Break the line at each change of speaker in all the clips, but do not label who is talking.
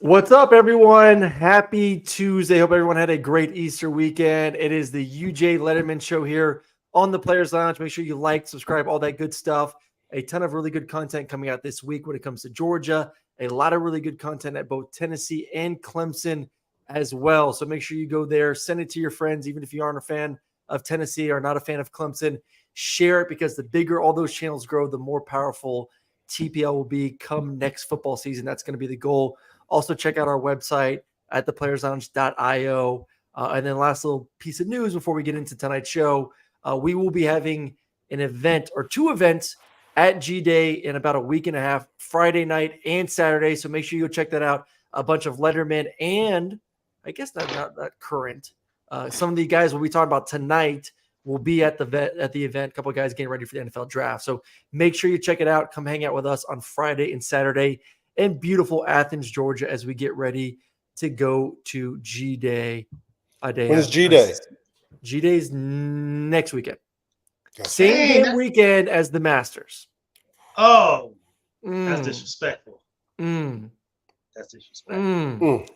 What's up, everyone? Happy Tuesday. Hope everyone had a great Easter weekend. It is the UGA Letterman show here on the Players Lounge. Make sure you like, subscribe, all that good stuff. A ton of really good content coming out this week when it comes to Georgia. A lot of really good content at both Tennessee and Clemson as well. So make sure you go there, send it to your friends, even if you aren't a fan of Tennessee or not a fan of Clemson. Share it because the bigger all those channels grow, the more powerful TPL will be come next football season. That's going to be the goal. Also, check out our website at theplayerlounge.io. And then last little piece of news before we get into tonight's show, we will be having an event or two events at G-Day in about a week and a half, Friday night and Saturday. So make sure you go check that out. A bunch of Letterman and I guess not current. Some of the guys we'll be talking about tonight will be at the event. A couple of guys getting ready for the NFL draft. So make sure you check it out. Come hang out with us on Friday and Saturday in beautiful Athens, Georgia, as we get ready to go to G-Day.
When is G-Day?
G-Day's next weekend. Same damn weekend as the Masters.
Oh, that's disrespectful. That's disrespectful.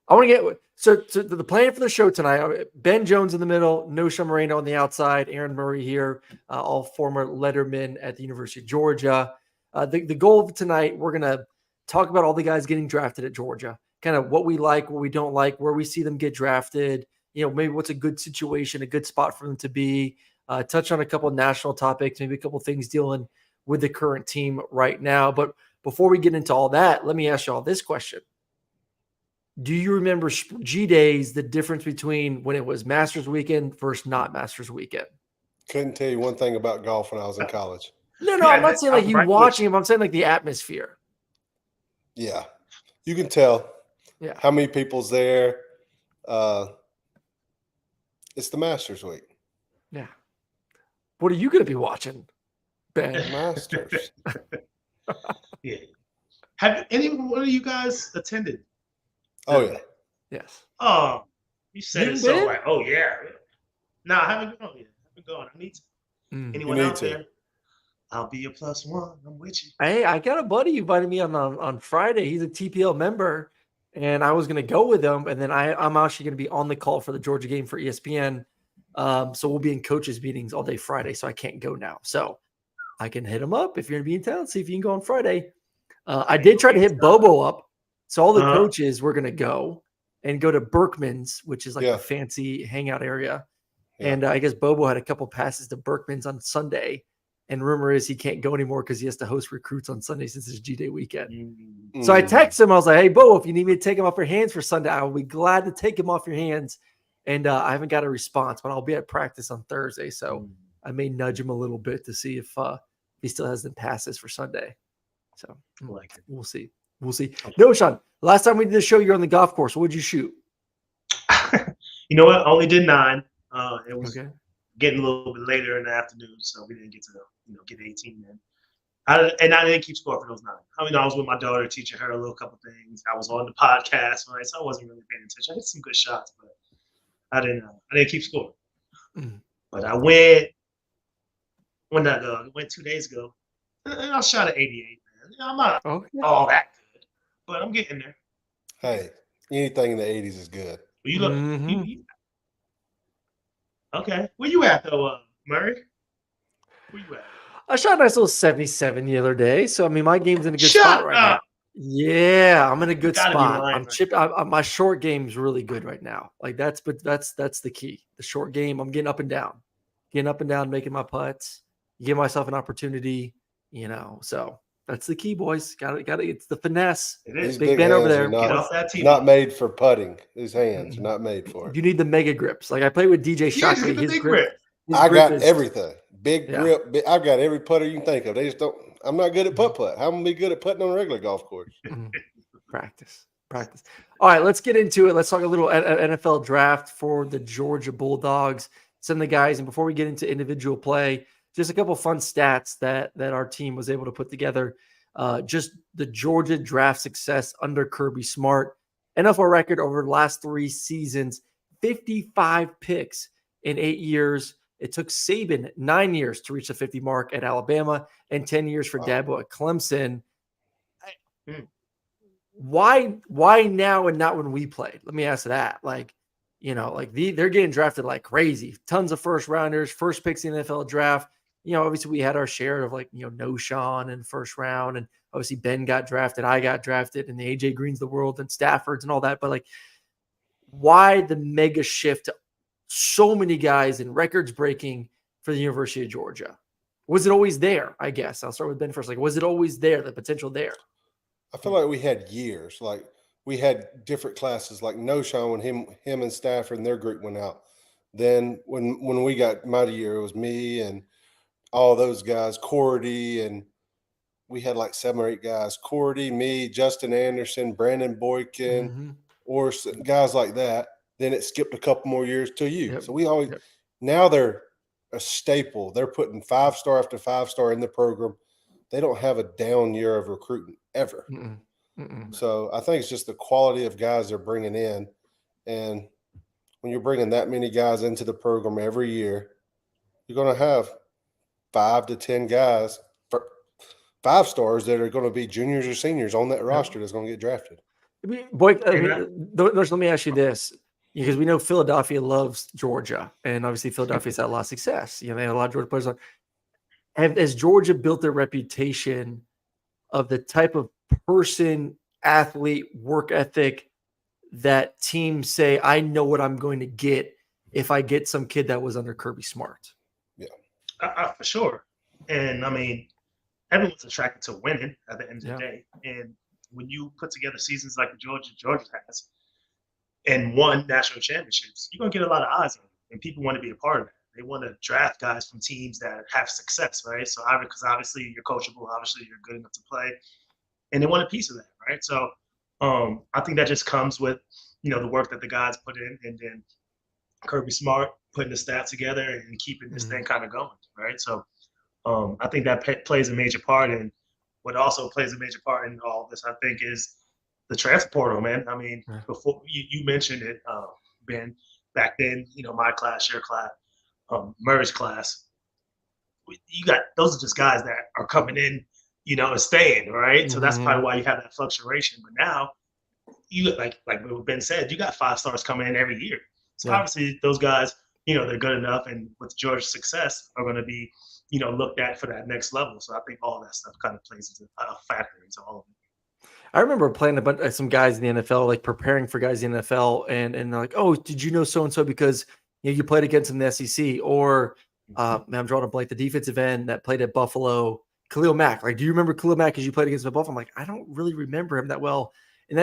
I want to get so the plan for the show tonight. Ben Jones in the middle, Nosha Moreno on the outside, Aaron Murray here, all former Lettermen at the University of Georgia. The goal of tonight, we're gonna talk about all the guys getting drafted at Georgia, kind of what we like, what we don't like, where we see them get drafted. Maybe what's a good situation, a good spot for them to be. Touch on a couple of national topics, maybe a couple of things dealing with the current team right now. But before we get into all that, let me ask y'all this question. Do you remember G-Days, the difference between when it was Masters weekend versus not Masters weekend?
Couldn't tell you one thing about golf when I was in college.
No, I'm not saying like you watching him. I'm saying like the atmosphere.
Yeah. You can tell how many people's there. It's the Masters week.
Yeah. What are you going to be watching, Ben?
Masters.
Yeah. Have any one of you guys attended?
Oh, yeah.
Yes.
Oh, you said it so like, oh, yeah. No, I haven't gone yet. I haven't gone. I need to. Anyone out there? I'll be a +1. I'm with you.
Hey, I got a buddy who invited me on Friday. He's a TPL member, and I was going to go with him. And then I'm actually going to be on the call for the Georgia game for ESPN. So we'll be in coaches meetings all day Friday, so I can't go now. So I can hit him up if you're going to be in town, see if you can go on Friday. I did try to hit Bobo up. So all the coaches were going to go to Berkman's, which is like a fancy hangout area. Yeah. And I guess Bobo had a couple passes to Berkman's on Sunday. And rumor is he can't go anymore because he has to host recruits on Sunday since it's G-Day weekend. So I texted him. I was like, hey, Bo, if you need me to take him off your hands for Sunday, I will be glad to take him off your hands. And I haven't got a response, but I'll be at practice on Thursday. So I may nudge him a little bit to see if he still has the passes for Sunday. So we'll see. We'll see. No, Sean, last time we did the show, you're on the golf course. What would you shoot?
You know what? I only did 9. It was getting a little bit later in the afternoon, so we didn't get to get 18 in. I didn't keep score for those 9. I was with my daughter, teaching her a couple things. I was on the podcast, right? So I wasn't really paying attention. I hit some good shots, but I didn't keep score. But I went. When did I go? I went 2 days ago, and I shot at 88. Man, I'm not all that good, but I'm getting there.
Hey, anything in the 80s is good.
You look. Okay, where you at though, Murray? Where you at?
I shot a nice little 77 the other day, so my game's in a good spot right now. Yeah, I'm in a good spot. I'm chipped. My short game's really good right now. Like that's the key. The short game. I'm getting up and down, making my putts, give myself an opportunity. So that's the key, boys. Got it. It's the finesse.
It is.
Big Ben over there. Not made for putting. His hands are not made for it.
You need the mega grips. Like I play with DJ Shockley. His grip.
I got everything. Big grip. I've got every putter you can think of. They just don't. I'm not good at putt. How am I gonna be good at putting on a regular golf course?
Practice. All right, let's get into it. Let's talk a little NFL draft for the Georgia Bulldogs. Some of the guys, and before we get into individual play, just a couple of fun stats that our team was able to put together. Just the Georgia draft success under Kirby Smart. NFL record over the last 3 seasons, 55 picks in 8 years. It took Saban 9 years to reach the 50 mark at Alabama and 10 years for Dabo at Clemson. why now and not when we played? Let me ask that. Like, they're getting drafted like crazy. Tons of first rounders, first picks in the NFL draft. Obviously we had our share of No Sean in first round, and obviously Ben got drafted, I got drafted, and the AJ Greens of the world and Staffords and all that. But why the mega shift to so many guys and records breaking for the University of Georgia? Was it always there? I guess I'll start with Ben first. Was it always there, the potential there?
I feel like we had years. Like we had different classes. Like No Sean, when him and Stafford and their group went out. Then when we got my year, it was me and all those guys, Cordy, and we had like 7 or 8 guys. Cordy, me, Justin Anderson, Brandon Boykin, or guys like that. Then it skipped a couple more years to you.
Yep.
So we always now they're a staple. They're putting 5-star after 5-star in the program. They don't have a down year of recruiting ever. So I think it's just the quality of guys they're bringing in. And when you're bringing that many guys into the program every year, you're going to have 5 to 10 guys, 5-stars that are going to be juniors or seniors on that roster that's going to get drafted.
Let me ask you this, because we know Philadelphia loves Georgia, and obviously Philadelphia's had a lot of success. They had a lot of Georgia players on. Has Georgia built their reputation of the type of person, athlete, work ethic that teams say, I know what I'm going to get if I get some kid that was under Kirby Smart?
Yeah, for sure. And I mean, everyone's attracted to winning at the end of the day. And when you put together seasons like Georgia has and won national championships, you're going to get a lot of eyes on you, and people want to be a part of it. They want to draft guys from teams that have success, right? So because obviously you're coachable, obviously you're good enough to play, and they want a piece of that, right? So I think that just comes with, the work that the guys put in, and then Kirby Smart putting the stats together and keeping this thing kind of going, right? So I think that plays a major part. And what also plays a major part in all this, I think, is the transfer portal, man. I mean, before you mentioned it, Ben, back then, my class, your class, Murray's class, you got those are just guys that are coming in, and staying, right? So that's probably why you have that fluctuation. But now, you like what Ben said, you got 5-stars coming in every year. So obviously those guys, they're good enough, and with Georgia's success, are going to be, looked at for that next level. So I think all that stuff kind of plays into a factor into all of it.
I remember playing some guys in the NFL, like preparing for guys in the NFL, and they're like, "Oh, did you know so and so because you played against them in the SEC?" Or I'm drawing a blank, the defensive end that played at Buffalo, Khalil Mack. Like, do you remember Khalil Mack because you played against Buffalo? I'm like, I don't really remember him that well, and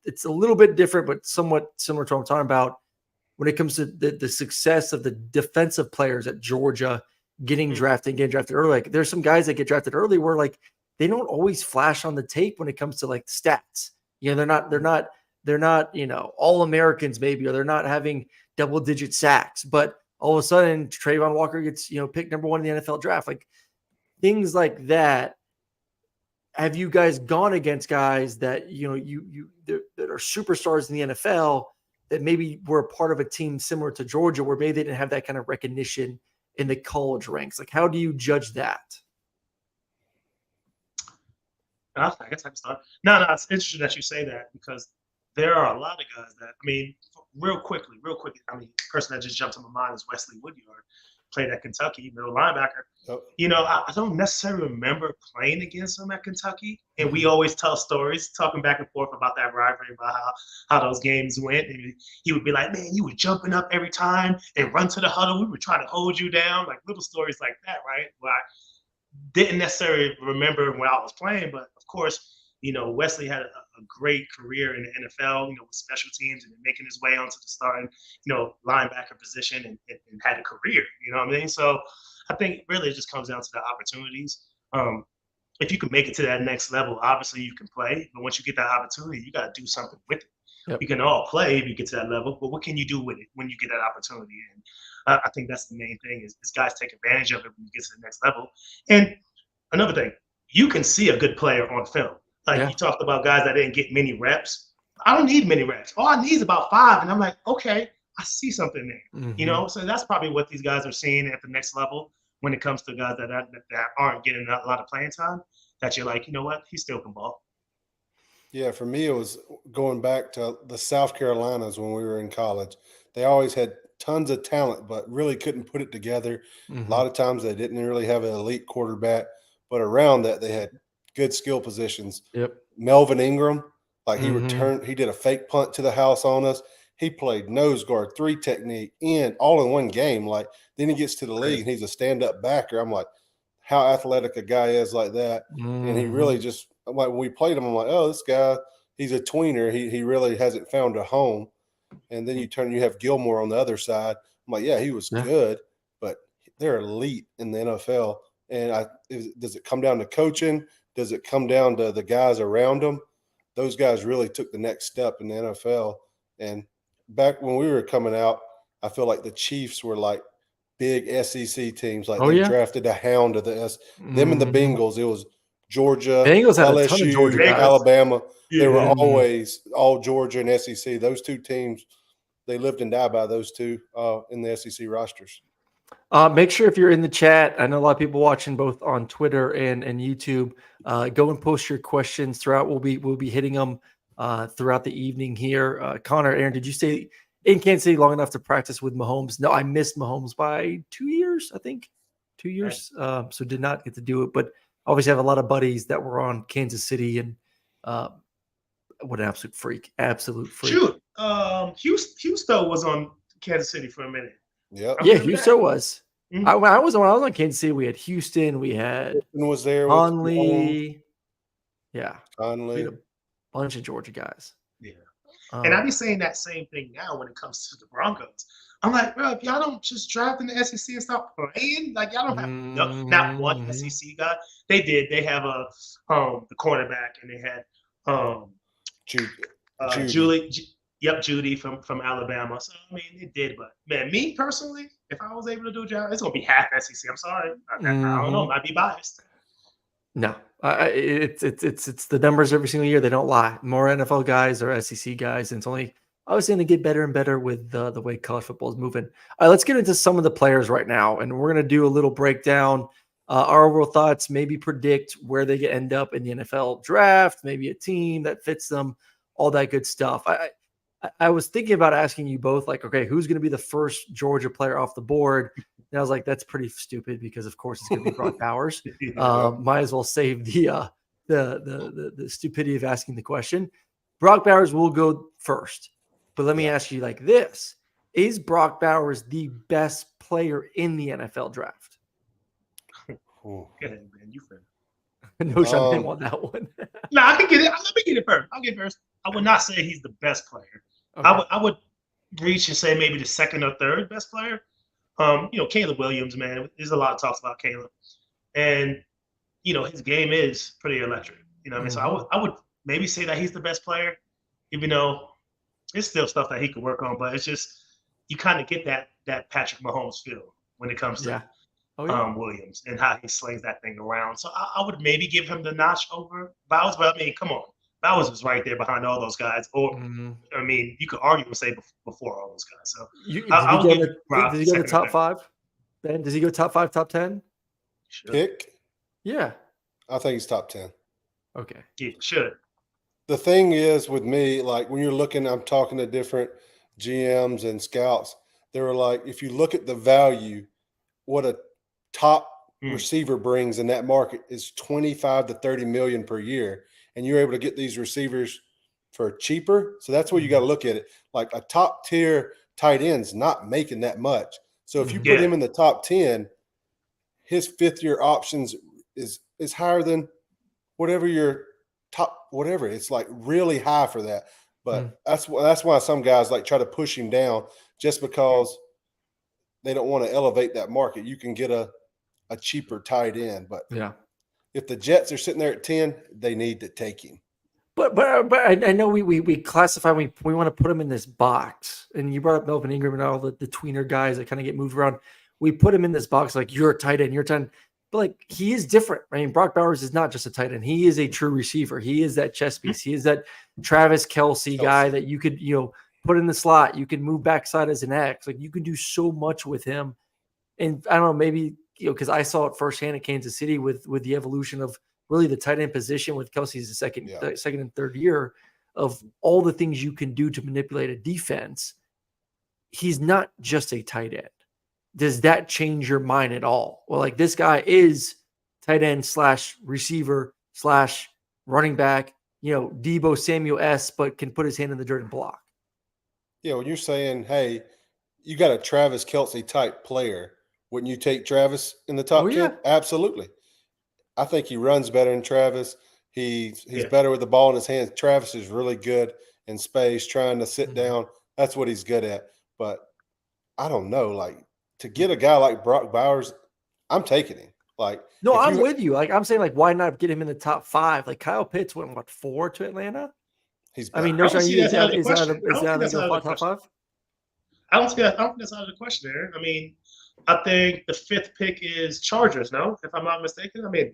it's a little bit different, but somewhat similar to what I'm talking about when it comes to the success of the defensive players at Georgia getting drafted early. Like, there's some guys that get drafted early where they don't always flash on the tape when it comes to stats. They're not, all Americans maybe, or they're not having double-digit sacks, but all of a sudden Trayvon Walker gets, picked number 1 in the NFL draft. Like, things like that. Have you guys gone against guys that, that are superstars in the NFL that maybe were a part of a team similar to Georgia, where maybe they didn't have that kind of recognition in the college ranks? Like, how do you judge that?
I guess I can start. No, it's interesting that you say that, because there are a lot of guys that, I mean, real quickly, I mean, the person that just jumped to my mind is Wesley Woodyard, played at Kentucky, middle linebacker. I don't necessarily remember playing against him at Kentucky, and we always tell stories, talking back and forth about that rivalry, about how those games went. And he would be like, "Man, you were jumping up every time and run to the huddle. We were trying to hold you down," like little stories like that, right? Where I didn't necessarily remember when I was playing, but of course, Wesley had a great career in the NFL, with special teams, and making his way onto the starting, linebacker position, and had a career, you know what I mean? So I think really it just comes down to the opportunities. If you can make it to that next level, obviously you can play, but once you get that opportunity, you got to do something with it. You can all play if you get to that level, but what can you do with it when you get that opportunity? And I think that's the main thing is guys take advantage of it when you get to the next level. And another thing, you can see a good player on film. You talked about guys that didn't get many reps. I don't need many reps. All I need is about 5. And I'm like, okay, I see something there. So that's probably what these guys are seeing at the next level when it comes to guys that aren't getting a lot of playing time, that you're like, you know what, he still can ball.
Yeah, for me, it was going back to the South Carolinas when we were in college. They always had tons of talent, but really couldn't put it together. A
Mm-hmm.
lot of times they didn't really have an elite quarterback, but around that, they had good skill positions.
Yep.
Melvin Ingram, like
Mm-hmm.
he did a fake punt to the house on us. He played nose guard, three technique, in all in one game. Like, then he gets to the league and he's a stand up backer. I'm like, how athletic a guy is like that. And he really
Mm-hmm.
just, like, when we played him, I'm like, oh, this guy, he's a tweener. He really hasn't found a home. And then you have Gilmore on the other side. I'm like, yeah, he was
Yeah.
good, but they're elite in the NFL. And does it come down to coaching? Does it come down to the guys around them? Those guys really took the next step in the NFL. And back when we were coming out, I feel like the Chiefs were like big SEC teams. Like,
Oh
they
yeah.
drafted a hound of the them and the
Mm-hmm.
Bengals. It was Georgia,
Bengals had a ton of Georgia
LSU,
guys.
Alabama. They were
Yeah.
always all Georgia and SEC. Those two teams, they lived and died by those two in the SEC rosters.
Make sure if you're in the chat, I know a lot of people watching both on Twitter and YouTube. Go and post your questions throughout. We'll be hitting them throughout the evening here. Connor, Aaron, did you stay in Kansas City long enough to practice with Mahomes? No, I missed Mahomes by 2 years, I think. 2 years. So did not get to do it, but obviously have a lot of buddies that were on Kansas City, and what an absolute freak. Absolute freak.
Shoot. Houston was on Kansas City for a minute.
Yep.
I
Yeah,
remember
Houston
that.
was.
Mhm.
When I was on Kansas City, we had Houston, we had
Houston was there with Mahomes,
Conley. Yeah, we
Conley.
had a bunch of Georgia guys.
Yeah. And I
Um,
be saying that same thing now when it comes to the Broncos. I'm like, bro, if y'all don't just draft in the SEC and stop playing, like y'all don't have not one
mhm.
SEC guy. They did. They have the cornerback, and they had
Judy.
Judy from Alabama. So I mean, it did. But man, me personally, if I was able to do a job, it's gonna be half SEC. I'm sorry, I don't know.
Mhm.
I'd be biased.
No, it's the numbers every single year. They don't lie. More NFL guys or SEC guys, and it's only obviously going to get better and better with the way college football is moving. All right, let's get into some of the players right now, and we're going to do a little breakdown, our overall thoughts, maybe predict where they end up in the NFL draft, maybe a team that fits them, all that good stuff. I was thinking about asking you both, like, okay, who's going to be the first Georgia player off the board? And I was like, that's pretty stupid because, of course, it's going to be Brock Bowers. Might as well save the stupidity of asking the question. Brock Bowers will go first, but let me ask you like this: is Brock Bowers the best player in the NFL draft?
Go ahead, man. You first.
No, Sean, I didn't want that one.
No, I can get it. Let me get it first. I'll get it first. I would not say he's the best player.
Okay.
I would reach and say maybe the second or third best player. Caleb Williams, man. There's a lot of talks about Caleb, and his game is pretty electric. You know what I mean? So I would maybe say that he's the best player, even though it's still stuff that he could work on. But it's just you kind of get that Patrick Mahomes feel when it comes to Williams and how he slings that thing around. So I would maybe give him the notch over Bowers, but I mean, come on. Bowers was right there behind all those guys. Or, I mean, you could argue and say before all those guys. So
does he go to the top 5? Ben, does he go top 5, top 10?
Pick?
Yeah.
I think he's top 10.
Okay.
Yeah, should.
The thing is with me, like when you're looking, I'm talking to different GMs and scouts. They were like, if you look at the value, what a top receiver brings in that market is 25 to 30 million per year. And you're able to get these receivers for cheaper. So that's where you got to look at it. Like a top tier tight end's not making that much. So if you put him in the top 10, his fifth year options is higher than whatever your top, whatever. It's like really high for that. But that's why some guys like try to push him down just because they don't want to elevate that market. You can get a cheaper tight end, but if the Jets are sitting there at 10, they need to take him.
But I know we classify, we want to put him in this box. And you brought up Melvin Ingram and all the tweener guys that kind of get moved around. We put him in this box like you're a tight end, you're a tight end. But like he is different. I mean, Brock Bowers is not just a tight end. He is a true receiver. He is that chess piece. He is that Travis Kelce guy that you could, put in the slot. You can move backside as an X. Like you can do so much with him. And I don't know, maybe because I saw it firsthand at Kansas City with the evolution of really the tight end position with Kelsey's second and third year of all the things you can do to manipulate a defense. He's not just a tight end. Does that change your mind at all? Well, like this guy is tight end / receiver / running back, Debo Samuel-esque, but can put his hand in the dirt and block.
Yeah, when you're saying, hey, you got a Travis Kelce type player, wouldn't you take Travis in the top 10? Absolutely. I think he runs better than Travis. He's better with the ball in his hands. Travis is really good in space, trying to sit down. That's what he's good at. But I don't know, like to get a guy like Brock Bowers, I'm taking him. Like,
no, I'm with you. Like, I'm saying, like, why not get him in the top 5? Like, Kyle Pitts went 4 to Atlanta.
He's.
I mean, no, is that top 5?
I don't think that's out of the question there. I mean, I think the 5th pick is Chargers. No, if I'm not mistaken. I mean,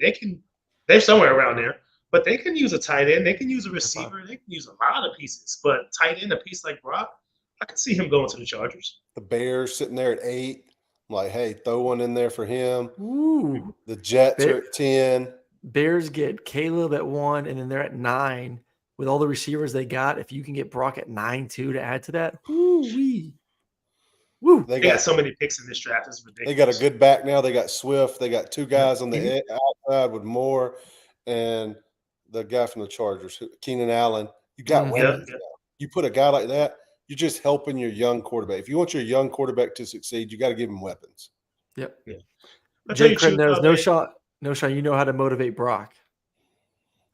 they're somewhere around there, but they can use a tight end. They can use a receiver. They can use a lot of pieces. But tight end, a piece like Brock, I could see him going to the Chargers.
The Bears sitting there at 8. I'm like, hey, throw one in there for him.
Ooh.
The Jets are at 10.
Bears get Caleb at 1, and then they're at 9. With all the receivers they got, if you can get Brock at 9 too to add to that, woo.
They got so many picks in this draft. It's ridiculous.
They got a good back now. They got Swift. They got 2 guys on the outside with Moore and the guy from the Chargers, Keenan Allen. You got weapons now. You put a guy like that, you're just helping your young quarterback. If you want your young quarterback to succeed, you got to give him weapons.
Yep. Yeah. Jay Craig knows no shot. You know how to motivate Brock.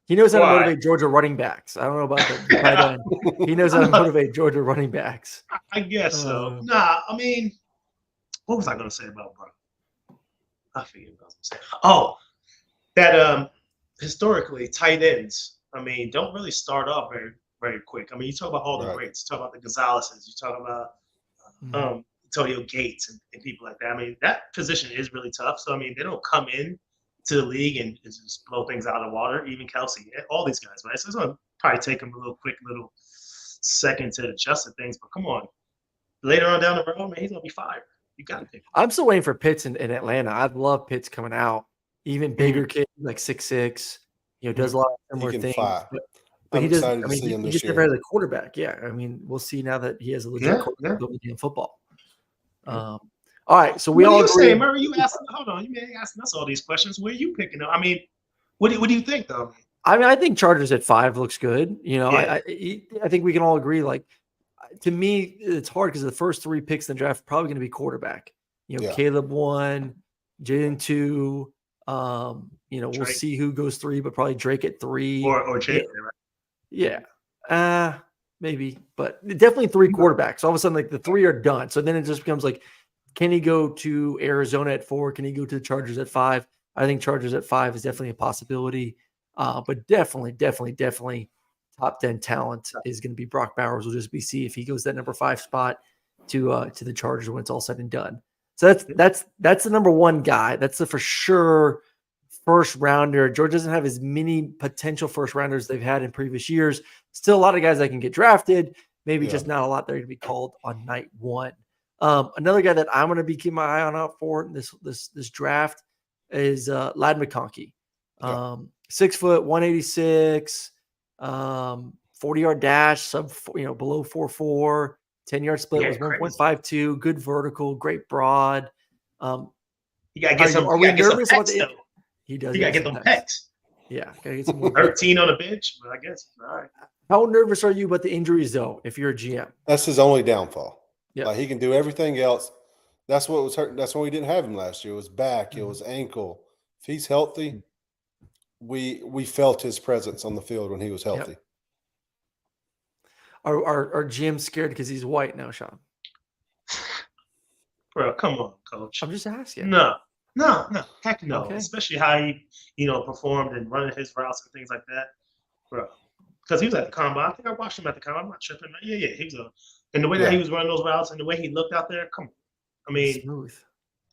He knows how to motivate Georgia running backs. I don't know about the tight end. He knows how to motivate Georgia running backs.
I guess so. Nah, I mean, what was I going to say about Brock? I forget what I was going to say. Oh, that historically tight ends, I mean, don't really start off very, very quick. I mean, you talk about all the greats. You talk about the Gonzalez's. You talk about Antonio Gates and people like that. I mean, that position is really tough. So, I mean, they don't come in to the league and just blow things out of the water. Even Kelsey, all these guys, right? So it's gonna probably take them a quick little second to adjust to things. But come on, later on down the road, man, he's gonna be fired. You got to pick him.
I'm still waiting for Pitts in Atlanta. I'd love Pitts coming out. Even bigger kid, like 6'6", does a lot of similar things. But he doesn't. I mean, he just never had a quarterback. Yeah, I mean, we'll see now that he has a legit quarterback in football. All right, so we all agree.
Saying, Murray, you asking? Hold on, you may be asking us all these questions. Where are you picking up? I mean, what do you think, though?
I mean, I think Chargers at 5 looks good. I think we can all agree. Like, to me, it's hard because the first 3 picks in the draft are probably going to be quarterback. Caleb 1, Jalen 2. We'll see who goes 3, but probably Drake at 3
or Jalen, right?
Yeah, maybe, but definitely 3 quarterbacks. All of a sudden, like the 3 are done. So then it just becomes like, can he go to Arizona at 4? Can he go to the Chargers at 5? I think Chargers at 5 is definitely a possibility. But definitely top 10 talent is going to be Brock Bowers. We'll just see if he goes that number 5 spot to the Chargers when it's all said and done. So that's the number 1 guy. That's the for sure first rounder. Georgia doesn't have as many potential first rounders they've had in previous years. Still a lot of guys that can get drafted. Maybe just not a lot that are going to be called on night 1. Another guy that I'm going to be keeping my eye on out for this draft is Ladd McConkey. 6 foot, 186, 40-yard dash, below 4.4, 10-yard split was 1.52. Good vertical, great broad.
You gotta get some.
Are we nervous about the?
He does. You gotta get them pecs.
Yeah, gotta get some more.
13 on the bench, but I guess all right.
How nervous are you about the injuries though? If you're a GM,
that's his only downfall.
Yeah,
like he can do everything else. That's what was hurting. That's why we didn't have him last year. It was back. It was ankle. If he's healthy, we felt his presence on the field when he was healthy.
Yep. Are GMs scared because he's white now, Sean?
Bro, come on, coach.
I'm just asking.
No. Heck no.
Okay.
Especially how he, performed and running his routes and things like that, bro. Because he was at the combine. I think I watched him at the combine. I'm not tripping. Yeah. He was and the way that he was running those routes and the way he looked out there, come on. I mean,
smooth.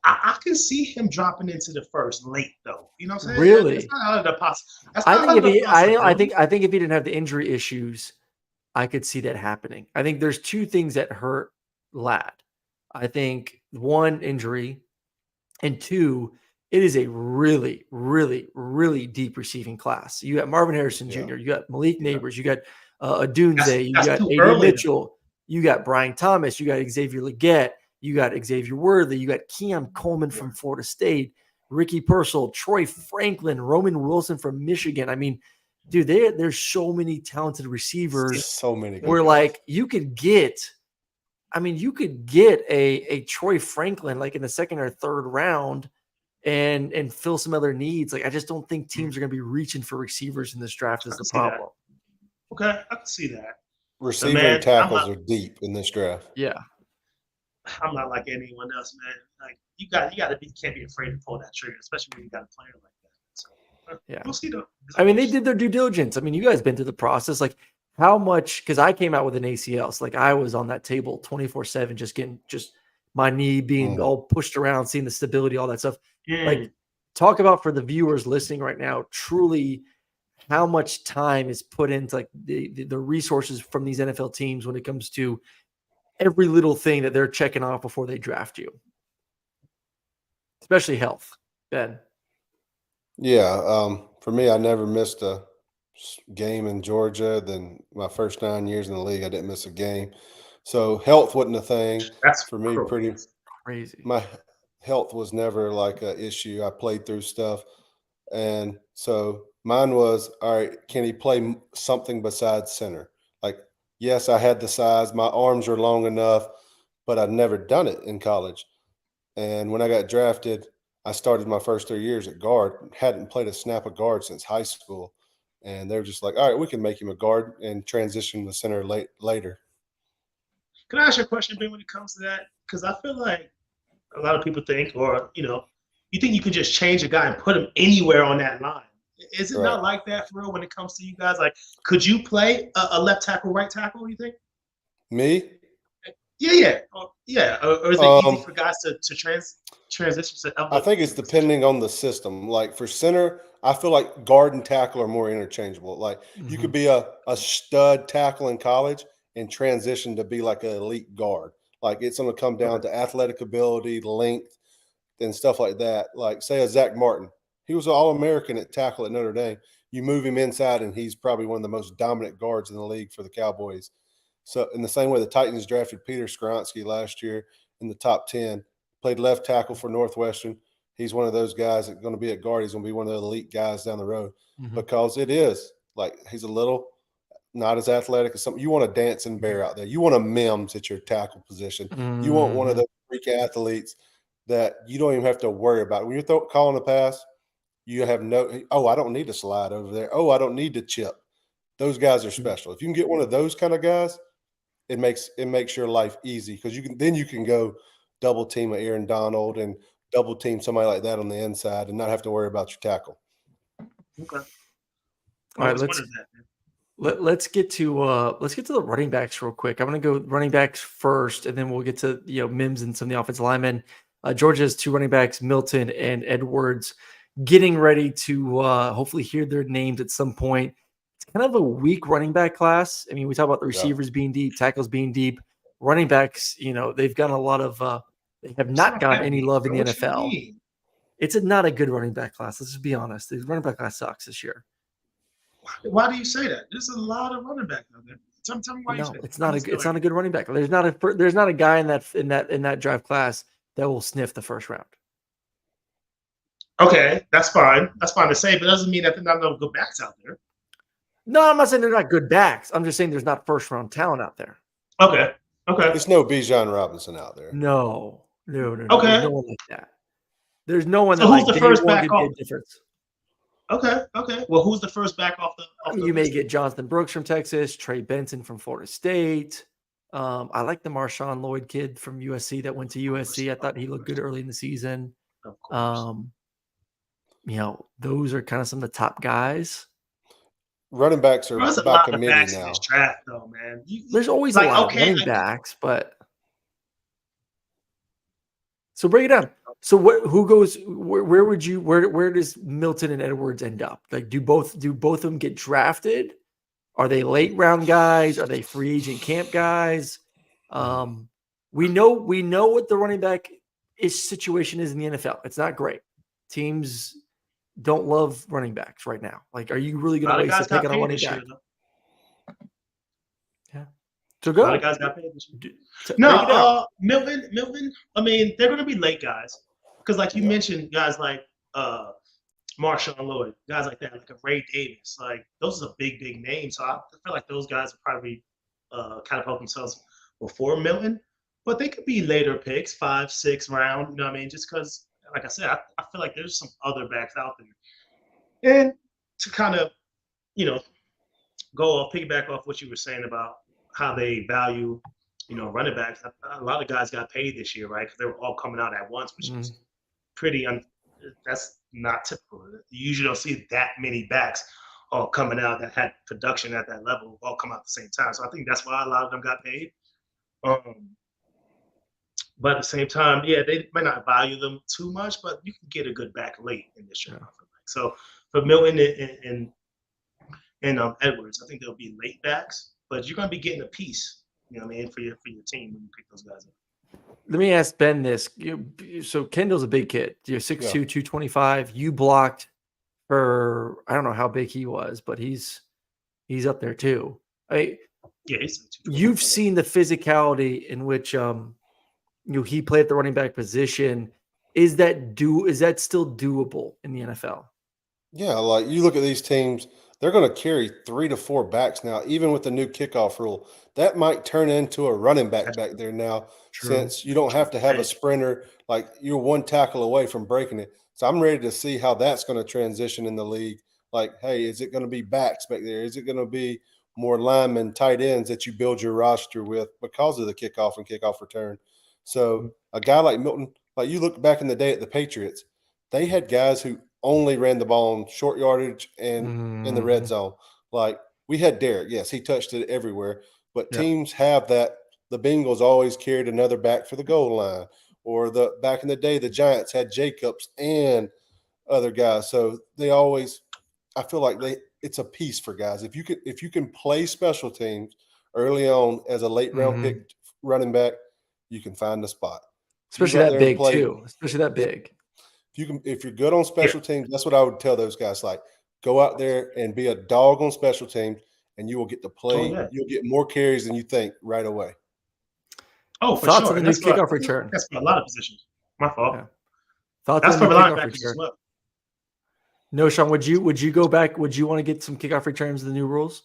I can see him dropping into the first late though. You know what I'm saying?
Really?
It's not out of the possibility.
I think if he didn't have the injury issues, I could see that happening. I think there's 2 things that hurt Ladd. I think 1, injury, and 2, it is a really, really, really deep receiving class. You got Marvin Harrison Jr., you got Malik Neighbors, you got Adunze, you got
too
AD
early,
Mitchell, you got Brian Thomas, you got Xavier Legette, you got Xavier Worthy, you got Keon Coleman from Florida State, Ricky Purcell, Troy Franklin, Roman Wilson from Michigan. I mean, dude, there's so many talented receivers.
So many.
Where like you could get a Troy Franklin like in the second or third round and fill some other needs. Like I just don't think teams are going to be reaching for receivers in this draft is the problem.
Okay, I can see that.
Receiving tackles are deep in this draft.
Yeah.
I'm not like anyone else, man. Like you can't be afraid to pull that trigger, especially when you got a player like that. So,
yeah.
We'll see though.
I mean, they did their due diligence. I mean, you guys been through the process. Like how much, because I came out with an ACL. So like I was on that table 24/7, just my knee being all pushed around, seeing the stability, all that stuff. Like talk about for the viewers listening right now, truly how much time is put into like the resources from these NFL teams when it comes to every little thing that they're checking off before they draft you, especially health. Ben.
Yeah. For me, I never missed a game in Georgia. Then my first 9 years in the league, I didn't miss a game. So health wasn't a thing.
That's
for me pretty
crazy.
My health was never like an issue. I played through stuff. And so mine was, all right, can he play something besides center? Like, yes, I had the size, my arms were long enough, but I'd never done it in college. And when I got drafted, I started my first 3 years at guard, hadn't played a snap of guard since high school. And they were just like, all right, we can make him a guard and transition to center later.
Can I ask you a question, Ben, when it comes to that? Because I feel like a lot of people think, or, you think you can just change a guy and put him anywhere on that line. Is it not like that for real when it comes to you guys? Like, could you play a left tackle, right tackle, you think?
Me?
Yeah. Or is it easy for guys to transition to
I think it's depending on the system. Like for center, I feel like guard and tackle are more interchangeable. Like you could be a stud tackle in college and transition to be like an elite guard. Like it's going to come down to athletic ability, length, and stuff like that. Like say a Zach Martin. He was an All-American at tackle at Notre Dame. You move him inside, and he's probably one of the most dominant guards in the league for the Cowboys. So in the same way the Titans drafted Peter Skoronski last year in the top 10, played left tackle for Northwestern. He's one of those guys that's going to be at guard. He's going to be one of the elite guys down the road because it is like he's a little not as athletic as something. You want a dancing bear out there. You want a Mims at your tackle position. You want one of those freak athletes that you don't even have to worry about. When you're calling a pass, you have I don't need to slide over there. I don't need to chip. Those guys are special. If you can get one of those kind of guys, it makes your life easy because you can go double team Aaron Donald and double team somebody like that on the inside and not have to worry about your tackle.
Okay.
All right, let's get to the running backs real quick. I'm going to go running backs first, and then we'll get to Mims and some of the offensive linemen. Georgia has two running backs, Milton and Edwards, getting ready to hopefully hear their names at some point. It's kind of a weak running back class. I mean, we talk about the receivers being deep, tackles being deep. Running backs, they've gotten a lot of they have not gotten any love in the NFL. It's not a good running back class. Let's just be honest. The running back class sucks this year.
Why do you say that? There's a lot of running backs out there. Tell me why you say that.
It's not a good running back. There's not a guy in that draft class that will sniff the first round.
Okay, that's fine. That's fine to say, but it doesn't mean that there's not no good backs out there.
No, I'm not saying they're not good backs. I'm just saying there's not first round talent out there.
Okay.
There's no Bijan Robinson out there.
No.
Okay.
There's no one like that. There's no one
so
that
who's the first back off?
Difference.
Okay. Well, who's the first back off the
You may get Jonathan Brooks from Texas, Trey Benson from Florida State. I like the Marshawn Lloyd kid from USC that went to USC. I thought he looked good early in the season.
Of course.
Those are kind of some of the top guys.
Running backs are by committee now.
In this draft, though, man.
There's always a lot of running backs, but so break it down. So who goes? Where does Milton and Edwards end up? Like, do both of them get drafted? Are they late round guys? Are they free agent camp guys? We know what the running back situation is in the NFL. It's not great. teams don't love running backs right now. Like, are you really
A
going
lot
to
of
waste
guys
a pick
got
on a
paid
running
this year,
back?
though.
Yeah. So
A lot
go.
of guys got paid this year.
Break it down.
No, Milton. I mean, they're going to be late guys because, like you mentioned, guys like Marshawn Lloyd, guys like that, like a Ray Davis, like those are big names. So I feel like those guys will probably kind of help themselves before Milton, but they could be later picks, 5, 6 round. You know what I mean? Just because, like I said, I feel like there's some other backs out there, and to kind of, you know, piggyback off what you were saying about how they value, running backs. A lot of guys got paid this year, right? Because they were all coming out at once, which is pretty. That's not typical. You usually don't see that many backs all coming out that had production at that level all come out at the same time. So I think that's why a lot of them got paid. But at the same time, yeah, they might not value them too much, but you can get a good back late in this draft. So for Milton and Edwards, I think they'll be late backs, but you're going to be getting a piece, you know what I mean, for your team when you pick those guys up.
Let me ask Ben this. So Kendall's a big kid. You're 6'2", 225. You blocked for, I don't know how big he was, but he's up there too. You've seen the physicality in which he played at the running back position. Is that still doable in the NFL?
Yeah, like you look at these teams, they're going to carry 3 to 4 backs now, even with the new kickoff rule. That might turn into a running back back there now, since you don't have to have a sprinter. Like, you're one tackle away from breaking it. So I'm ready to see how that's going to transition in the league. Like, hey, is it going to be backs back there? Is it going to be more linemen, tight ends that you build your roster with because of the kickoff and kickoff return? So a guy like Milton, like you look back in the day at the Patriots, they had guys who only ran the ball on short yardage and in the red zone. Like, we had Derek. Yes, he touched it everywhere. But teams have that. The Bengals always carried another back for the goal line. Or back in the day, the Giants had Jacobs and other guys. So they always – I feel like it's a piece for guys. If you can play special teams early on as a late round pick running back, you can find the spot.
Especially that big too. Especially that big.
If you're good on special teams, that's what I would tell those guys. Like, go out there and be a dog on special teams, and you will get to play. You'll get more carries than you think right away.
Oh, for
Thoughts
sure.
on the new kickoff return?
That's for a lot of positions. My fault.
Yeah. Thoughts
that's
on the
for
new
a lot
kickoff
of
return?
as well.
No, Sean, would you go back? Would you want to get some kickoff returns to the new rules?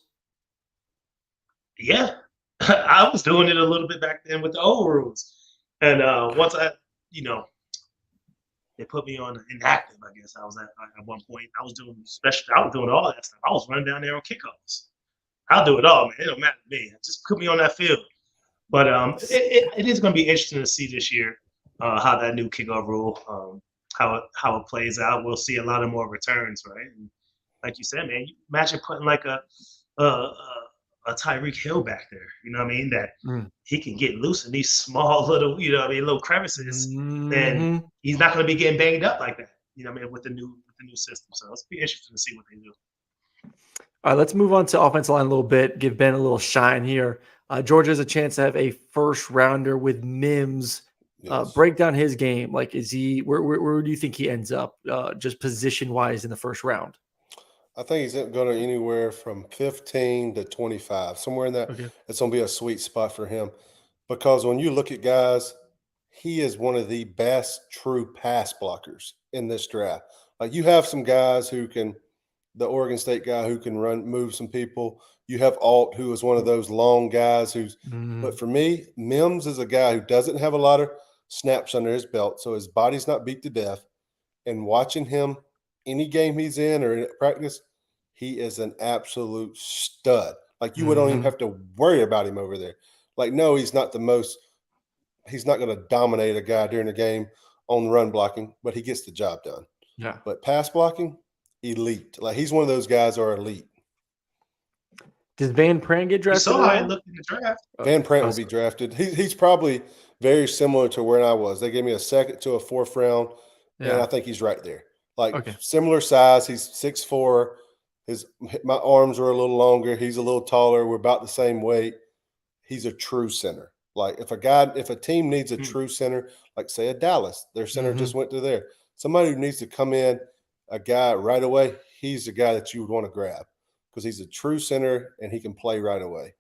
Yeah. I was doing it a little bit back then with the old rules. And once they put me on inactive, I guess. I was at one point. I was doing all that stuff. I was running down there on kickoffs. I'll do it all, man. It don't matter to me. Just put me on that field. But it is going to be interesting to see this year how that new kickoff rule, how it plays out. We'll see a lot of more returns, right? And like you said, man, imagine putting like a Tyreek Hill back there. You know what I mean? That he can get loose in these small little, little crevices, and he's not going to be getting banged up like that. You know what I mean? With the new system. So it's be interesting to see what they do.
All right, let's move on to offensive line a little bit. Give Ben a little shine here. Georgia has a chance to have a first rounder with Mims. Break down his game. Like, is he where do you think he ends up, just position wise in the first round?
I think he's going to anywhere from 15 to 25, somewhere in that.
Okay.
It's going to be a sweet spot for him, because when you look at guys, he is one of the best true pass blockers in this draft. Like, you have some guys who can, the Oregon State guy who can move some people. You have Alt, who is one of those long guys but for me, Mims is a guy who doesn't have a lot of snaps under his belt, so his body's not beat to death. And watching him, any game he's in or in practice, he is an absolute stud. Like, you don't even have to worry about him over there. Like, no, he's not going to dominate a guy during the game on run blocking, but he gets the job done.
Yeah.
But pass blocking, elite. Like, he's one of those guys who are elite.
Does Van Pran get drafted?
You saw how he looked in the draft.
Van Pran will be drafted. He's probably very similar to where I was. They gave me a second to a fourth round, and I think he's right there. Like, similar size. He's 6'4". My arms are a little longer. He's a little taller. We're about the same weight. He's a true center. Like, if a team needs a true center, like say a Dallas, their center just went to there. somebody who needs to come in, a guy right away, he's the guy that you would want to grab because he's a true center and he can play right away.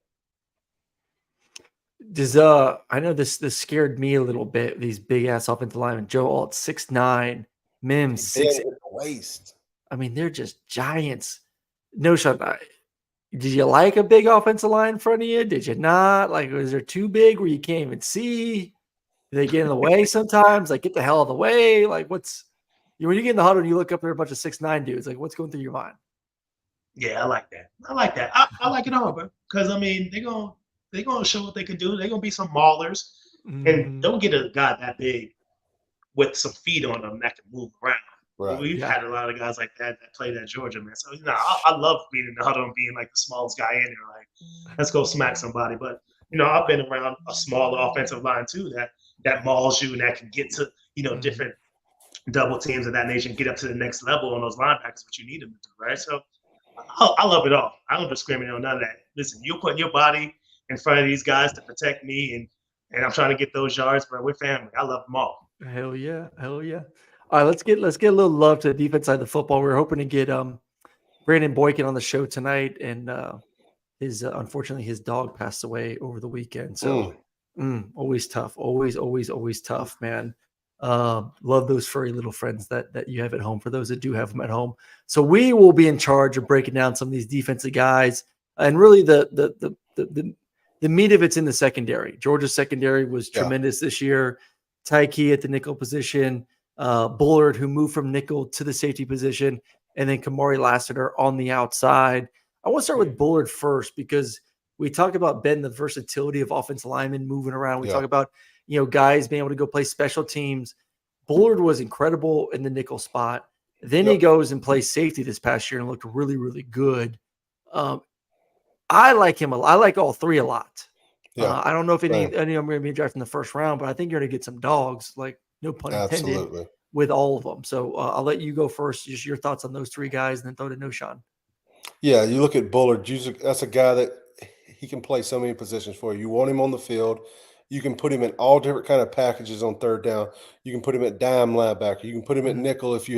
Does I know this scared me a little bit. These big ass offensive linemen, Joe Alt 6'9", Mims
Big
6.
at the waist.
I mean, they're just giants. No shot. Did you like a big offensive line in front of you? Did you not? Like, was there too big where you can't even see? Do they get in the way sometimes? Like, get the hell out of the way. Like, when you get in the huddle and you look up there, a bunch of 6'9" dudes. Like, what's going through your mind?
Yeah, I like that. I like it all, bro. Because I mean, they're gonna show what they can do. They're gonna be some maulers, and don't get a guy that big with some feet on them that can move around.
Right.
We've had a lot of guys like that played at Georgia, man. So I love being in the huddle and being like the smallest guy in there. Like, let's go smack somebody. But I've been around a smaller offensive line too that mauls you and that can get to different double teams of that nature and get up to the next level on those linebackers, what you need them to do, right? So I love it all. I don't discriminate on none of that. Listen, you're putting your body in front of these guys to protect me, and I'm trying to get those yards, but we're family. I love them all.
Hell yeah. Hell yeah. All right, let's get a little love to the defense side of the football. We were hoping to get Brandon Boykin on the show tonight, and unfortunately his dog passed away over the weekend. So always tough. Always tough, man. Love those furry little friends that you have at home, for those that do have them at home. So we will be in charge of breaking down some of these defensive guys, and really the meat of it's in the secondary. Georgia's secondary was tremendous this year. Tyke at the nickel position, Bullard, who moved from nickel to the safety position, and then Kamari Lassiter on the outside. I want to start with Bullard first, because we talk about, Ben, the versatility of offensive linemen moving around. We talk about, guys being able to go play special teams. Bullard was incredible in the nickel spot. Then he goes and plays safety this past year and looked really, really good. I like him. I like all three a lot. I don't know if any of them are going to be drafted in the first round, but I think you're going to get some dogs, like, no pun intended, with all of them. So I'll let you go first. Just your thoughts on those three guys, and then throw to Noshawn.
Yeah, you look at Bullard. That's a guy that he can play so many positions for you. You want him on the field. You can put him in all different kind of packages on third down. You can put him at dime linebacker. You can put him at nickel if you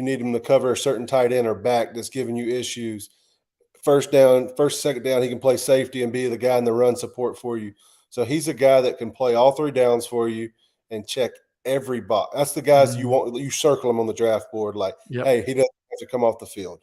need him to cover a certain tight end or back that's giving you issues. First down, second down, he can play safety and be the guy in the run support for you. So he's a guy that can play all three downs for you and check every box. That's the guys you want. You circle him on the draft board like, hey, he doesn't have to come off the field.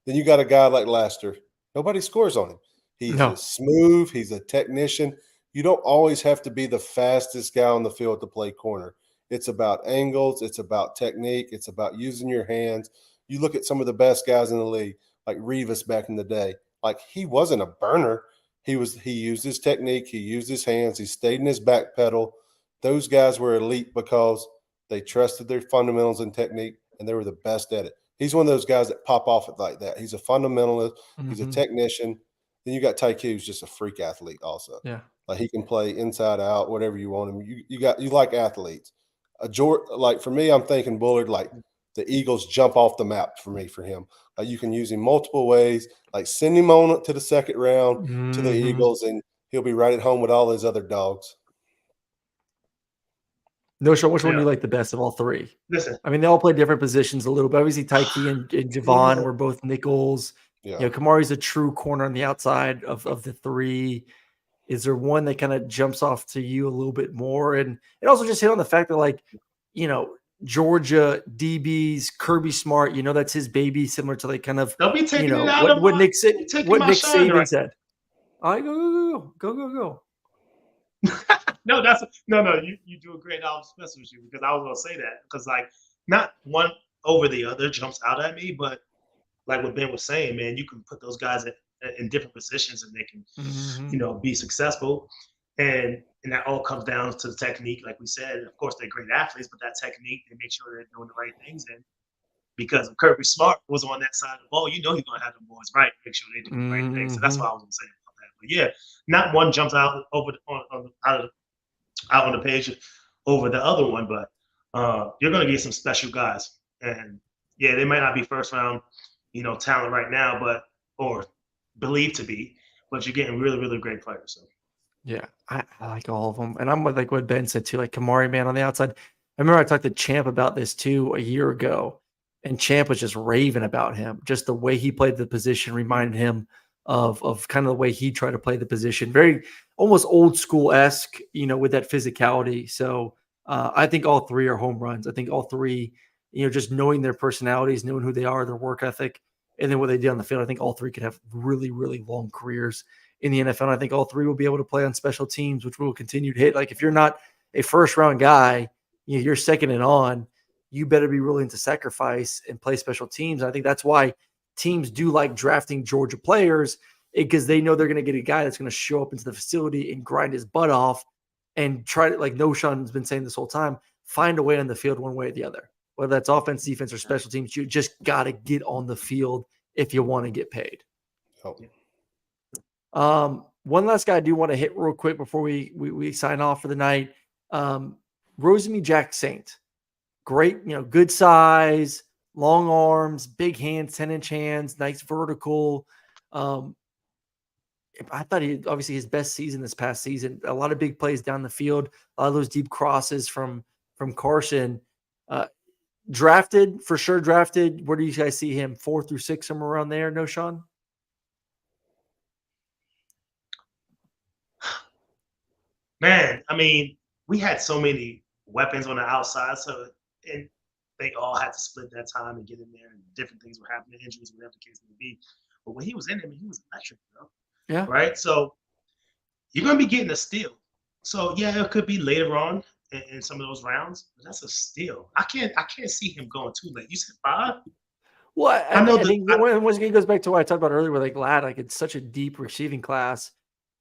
Then you got a guy like Laster. Nobody scores on him. He's smooth. He's a technician. You don't always have to be the fastest guy on the field to play corner. It's about angles. It's about technique. It's about using your hands. You look at some of the best guys in the league, like Revis back in the day. Like, he wasn't a burner. He used his technique. He used his hands. He stayed in his back pedal. Those guys were elite because they trusted their fundamentals and technique, and they were the best at it. He's one of those guys that pop off it like that. He's a fundamentalist. He's a technician. Then you got Tyke, who's just a freak athlete also.
Yeah.
Like, he can play inside out, whatever you want him. You like athletes. Like, for me, I'm thinking Bullard, like, the Eagles jump off the map for him. You can use him multiple ways. Like, send him on to the second round to the Eagles, and he'll be right at home with all his other dogs.
Noshawn, which one do you like the best of all three?
Listen,
I mean, they all play different positions a little bit. Obviously, Tyke and Javon were both nickels.
Yeah.
Kamari's a true corner on the outside of the three. Is there one that kind of jumps off to you a little bit more? And it also just hit on the fact that, like, Georgia DBs, Kirby Smart, that's his baby, similar to, like, kind of,
don't be taking it out
what Nick Saban said. All right, go.
No, you do a great job, especially with you, because I was gonna say that, because, like, not one over the other jumps out at me, but like what Ben was saying, man, you can put those guys in different positions and they can, be successful, and that all comes down to the technique, like we said. Of course, they're great athletes, but that technique, they make sure they're doing the right things. And because Kirby Smart was on that side of the ball, he's gonna have the boys right, make sure they do the right things. So that's what I was gonna say about that. But yeah, not one jumps out out on the page over the other one, but you're going to get some special guys. And yeah, they might not be first round, talent right now, or believed to be, but you're getting really, really great players. So.
Yeah, I like all of them. And I'm like what Ben said too, like Kamari, man, on the outside. I remember I talked to Champ about this too a year ago, and Champ was just raving about him. Just the way he played the position reminded him of kind of the way he tried to play the position. Very almost old school-esque, with that physicality. So I think all three are home runs. I think all three, just knowing their personalities, knowing who they are, their work ethic, and then what they did on the field, I think all three could have really, really long careers in the NFL. And I think all three will be able to play on special teams, which will continue to hit. Like if you're not a first-round guy, you're second and on, you better be willing to sacrifice and play special teams. And I think that's why teams do like drafting Georgia players, because they know they're going to get a guy that's going to show up into the facility and grind his butt off and try to, like Noshan's been saying this whole time, find a way on the field one way or the other. Whether that's offense, defense, or special teams, you just got to get on the field if you want to get paid. One last guy I do want to hit real quick before we sign off for the night. Rosemy Jack Saint. Great, good size, long arms, big hands, 10-inch hands, nice vertical. I thought obviously his best season this past season. A lot of big plays down the field, a lot of those deep crosses from Carson. Drafted, for sure drafted. Where do you guys see him? 4 through 6, somewhere around there? No, Sean?
Man, I mean, we had so many weapons on the outside, and they all had to split that time and get in there, and different things were happening, injuries, whatever the case may be. But when he was in there, he was electric, bro.
Yeah.
Right? So you're going to be getting a steal. So, yeah, it could be later on in some of those rounds, but that's a steal. I can't see him going too late. You said 5?
Well, I think it goes back to what I talked about earlier with like it's such a deep receiving class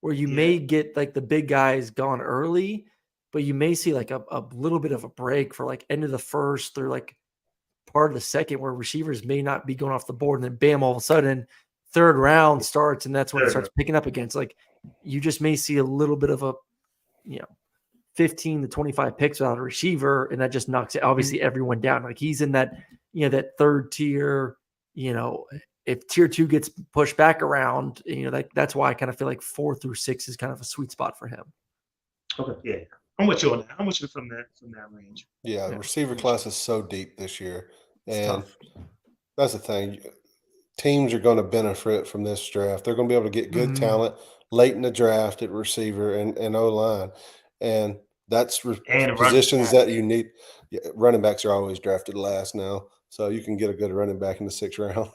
where you may get like the big guys gone early, but you may see like a little bit of a break for like end of the first through like part of the second where receivers may not be going off the board, and then bam, all of a sudden third round starts, and that's when it starts picking up against. Like you just may see a little bit of a 15 to 25 picks without a receiver, and that just knocks obviously everyone down. Like he's in that, that third tier, if tier 2 gets pushed back around, that's why I kind of feel like 4 through 6 is kind of a sweet spot for him.
Okay. Yeah. I'm with you on that. I'm with you from that range.
Yeah. The receiver class is so deep this year. And
tough.
That's the thing. Teams are going to benefit from this draft. They're going to be able to get good talent late in the draft at receiver and O-line. And that's positions that you need. Yeah, running backs are always drafted last now, so you can get a good running back in the 6th round.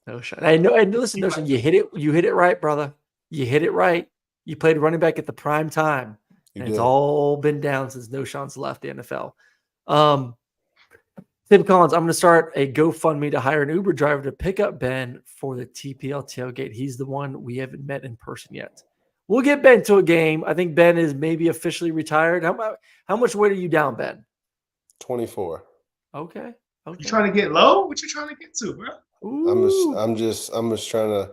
No shot. I know. And listen, you hit it right, brother. You hit it right. You played running back at the prime time, and it's all been down since Noshan's left the NFL. Tim Collins, I'm going to start a GoFundMe to hire an Uber driver to pick up Ben for the TPL tailgate. He's the one we haven't met in person yet. We'll get Ben to a game. I think Ben is maybe officially retired. How much weight are you down, Ben?
24.
Okay.
You trying to get low? What you trying to get to, bro?
I'm just trying to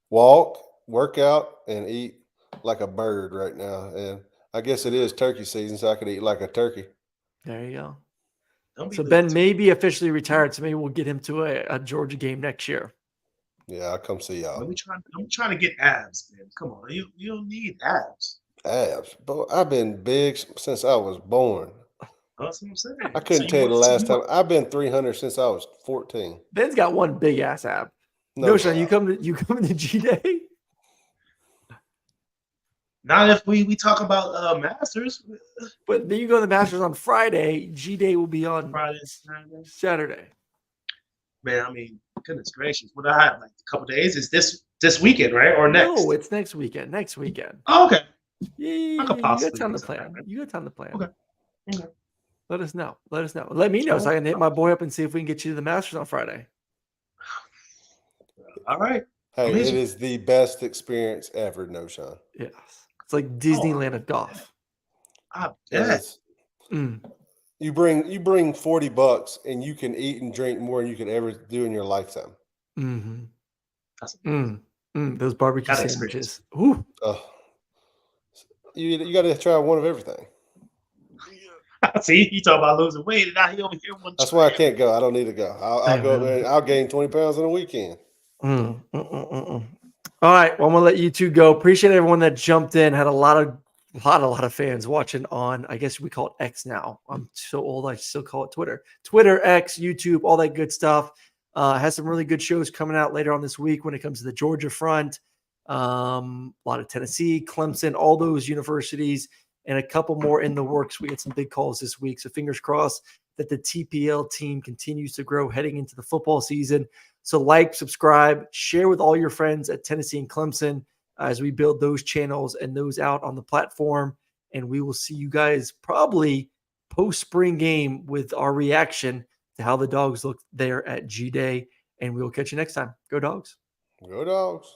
walk, work out, and eat like a bird right now. And I guess it is turkey season, so I could eat like a turkey.
There you go. So Ben may be officially retired, so maybe we'll get him to a Georgia game next year.
Yeah, I'll come see y'all.
I'm trying to get abs, man. Come on, you don't need abs.
Abs, but I've been big since I was born.
That's what I'm saying.
I couldn't tell you the last time. I've been 300 since I was 14.
Ben's got one big ass ab. No, Sean, you come to G Day?
Not if we talk about Masters.
But then you go to the Masters on Friday. G Day will be on
Friday,
Saturday.
Man, I mean, goodness gracious, what I have like a couple days is this weekend, right, or next?
No, it's next weekend. Next weekend.
Oh, okay.
Yeah, you got time to plan. You got time to plan.
Okay.
Let us know. Let me know so I can hit my boy up and see if we can get you to the Masters on Friday.
All right.
Hey, amazing. It is the best experience ever, Noshan.
Yes. It's like Disneyland of golf.
I bet.
You bring $40 and you can eat and drink more than you could ever do in your lifetime.
Those barbecue sandwiches. Ooh.
You got to try one of everything.
See, you talk about losing weight, and now he over here.
That's why I can't go. I don't need to go. I'll go there and I'll gain 20 pounds in a weekend.
All right. Well, I'm going to let you two go. Appreciate everyone that jumped in. Had a lot of a lot of fans watching on, I guess we call it X now. I'm so old, I still call it Twitter. Twitter, X, YouTube, all that good stuff. Has some really good shows coming out later on this week when it comes to the Georgia front. A lot of Tennessee, Clemson, all those universities, and a couple more in the works. We get some big calls this week. So fingers crossed that the TPL team continues to grow heading into the football season. So like, subscribe, share with all your friends at Tennessee and Clemson as we build those channels and those out on the platform. And we will see you guys probably post-spring game with our reaction to how the Dogs look there at G-Day. And we will catch you next time. Go Dogs.
Go Dogs.